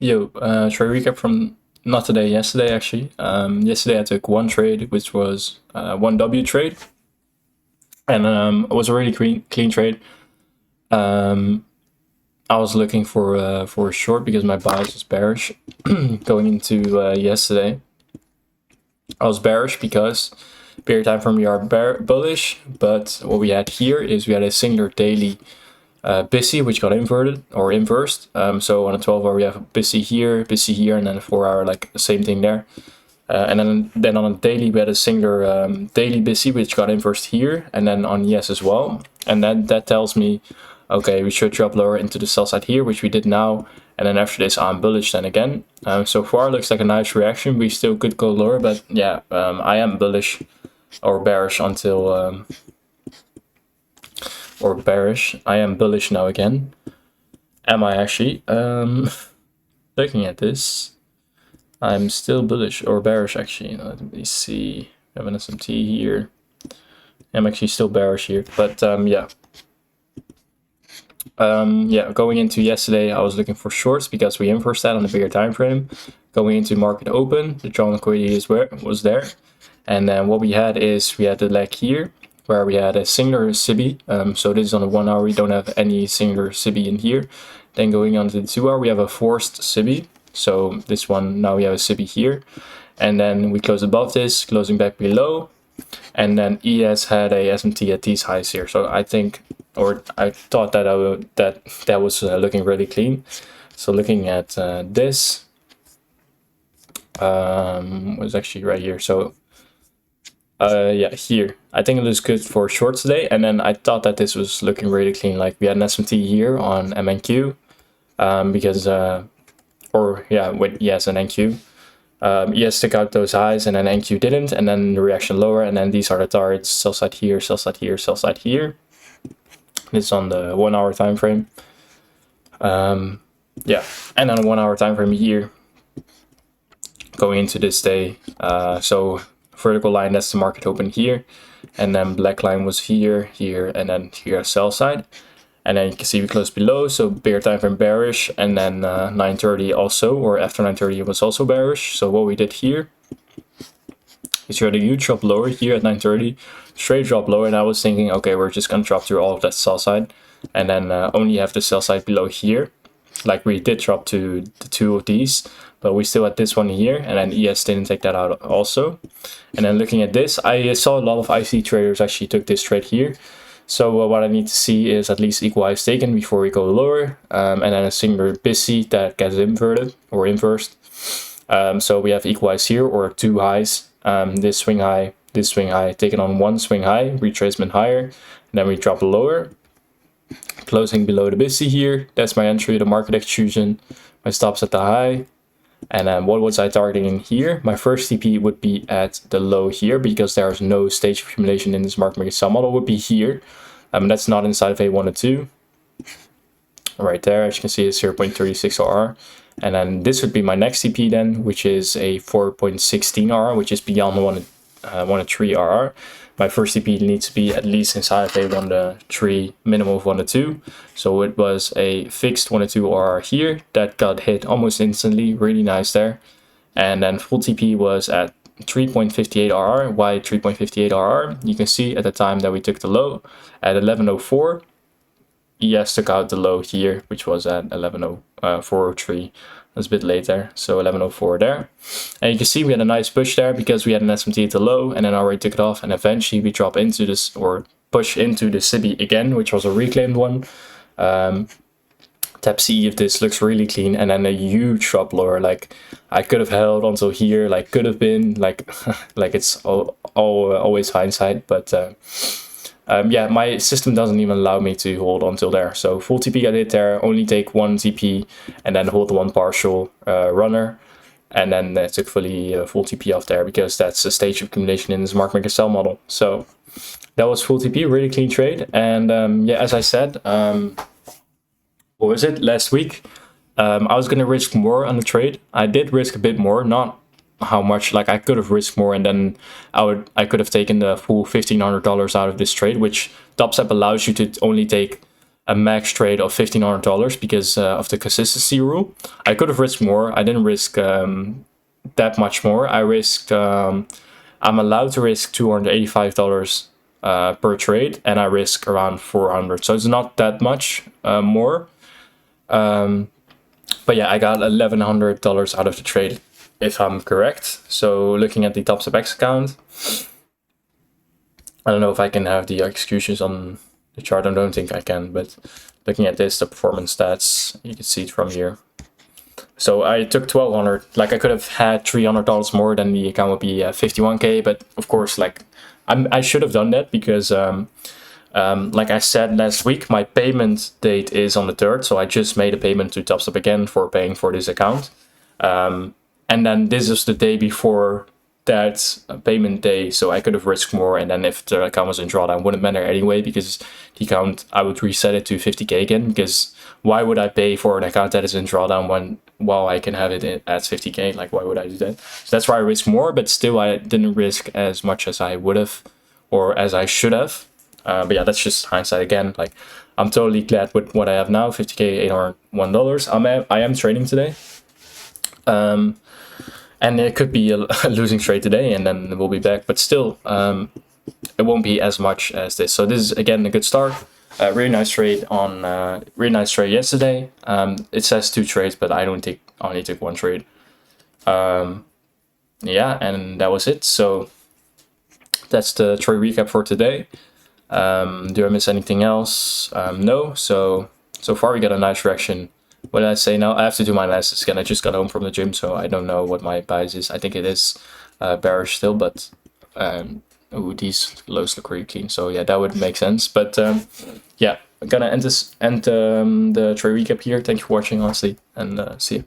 Trade recap from not today, yesterday actually. Yesterday I took one trade, which was 1W trade, and it was a really clean trade. I was looking for a short because my bias was bearish going into yesterday. I was bearish because period time frame we are bullish, but what we had here is we had a singular daily BISI, which got inverted or inversed. So on a 12 hour we have BISI here, and then a 4 hour like the same thing there. And then on a daily we had a singular daily BISI, which got inversed here, and then on ES as well. And then that tells me, okay, we should drop lower into the sell side here, which we did now. And then after this, I'm bullish then again. So far, looks like a nice reaction. We still could go lower, but yeah, I am bullish or bearish until or bearish. I am bullish now again. Am I actually? Looking at this, I'm still bullish or bearish actually. Let me see. I have an SMT here. I'm actually still bearish here, but yeah. Going into yesterday, I was looking for shorts because we inversed that on the bigger time frame. Going into market open, the drawn liquidity was there, and then what we had is we had the leg here where we had a singular SIBI. So this is on the 1 hour. We don't have any singular SIBI in here. Then going on to the 2 hour, we have a forced SIBI. So this one now we have a SIBI here, and then we close above this, closing back below. And then ES had a SMT at these highs here. So I think, or I thought that that was looking really clean. So looking at this was actually right here. So yeah, here I think it looks good for shorts today. And then I thought that this was looking really clean. Like we had an SMT here on MNQ because or yeah, with ES and NQ. ES took out those highs and then NQ didn't, and then the reaction lower, and then these are the targets: sell side here, sell side here, sell side here. This is on the 1 hour time frame. Yeah, and on a 1 hour time frame here going into this day. So vertical line, that's the market open here, and then black line was here, and then here sell side. And then you can see we closed below, so bigger time frame bearish, and then 9:30 also, or after 9:30 it was also bearish. So what we did here is we had a huge drop lower here at 9:30, straight drop lower, and I was thinking, okay, we're just gonna drop through all of that sell side, and then only have the sell side below here. Like we did drop to the 2 of these, but we still had this one here, and then ES didn't take that out also. And then looking at this, I saw a lot of IC traders actually took this trade here. So what I need to see is at least equal highs taken before we go lower, and then a singular BISI that gets inverted or inversed. So we have equal highs here, or 2 highs. This swing high taken on 1 swing high, retracement higher, and then we drop lower, closing below the BISI here. That's my entry, the market extrusion. My stops at the high. And then what was I targeting here? My first TP would be at the low here, because there is no stage accumulation in this market maker sell model, would be here. That's not inside of A102. Right there, as you can see, it's 0.36 RR. And then this would be my next TP then, which is a 4.16 RR, which is beyond 103 RR. My first TP needs to be at least inside of a 1-3, minimum of 1-2. So it was a fixed 1-2 RR here that got hit almost instantly, really nice there. And then full TP was at 3.58 RR. Why 3.58 RR? You can see at the time that we took the low at 11:04. ES took out the low here, which was at 11:0403. That's a bit later, so 11:04 there. And you can see we had a nice push there because we had an SMT at the low, and then I already took it off, and eventually we drop into this, or push into the SIBI again, which was a reclaimed one. Tap C if this looks really clean, and then a huge drop lower. Like I could have held until here, like could have been like like it's always hindsight, but yeah, my system doesn't even allow me to hold until there. So full TP got hit there, only take 1 TP and then hold 1 partial runner, and then took fully full TP off there, because that's a stage of accumulation in this market maker sell model. So that was full TP, really clean trade. And yeah, as I said, what was it, last week, I was gonna risk more on the trade. I did risk a bit more, not how much, like I could have risked more, and then I could have taken the full $1,500 out of this trade, which Topstep allows you to only take a max trade of $1,500 because of the consistency rule. I could have risked more. I didn't risk that much more. I risked, I'm allowed to risk $285 per trade, and I risk around 400. So it's not that much more. But yeah, I got $1,100 out of the trade, if I'm correct. So looking at the TopSubX account, I don't know if I can have the executions on the chart. I don't think I can, but looking at this, the performance stats, you can see it from here. So I took 1,200. Like, I could have had $300 more, then the account would be 51K. But of course, like, I should have done that because like I said last week, my payment date is on the 3rd, so I just made a payment to TopStep again for paying for this account. And then this is the day before that payment day, so I could have risked more, and then if the account was in drawdown, it wouldn't matter anyway, because the account, I would reset it to 50K again, because why would I pay for an account that is in drawdown while I can have it at 50K? Like, why would I do that? So that's why I risked more, but still I didn't risk as much as I would have, or as I should have. But yeah, that's just hindsight again. Like, I'm totally glad with what I have now, 50K, $801. I am trading today. And it could be a losing trade today, and then we'll be back. But still, it won't be as much as this. So this is, again, a good start. Really nice trade yesterday. It says 2 trades, but I only took 1 trade. Yeah, and that was it. So that's the trade recap for today. Do I miss anything else? No. So far we got a nice reaction. What did I say now? I have to do my analysis again. I just got home from the gym, so I don't know what my bias is. I think it is bearish still, but these lows look really clean. So yeah, that would make sense. But yeah, I'm gonna end the trade recap here. Thank you for watching, honestly, and see you.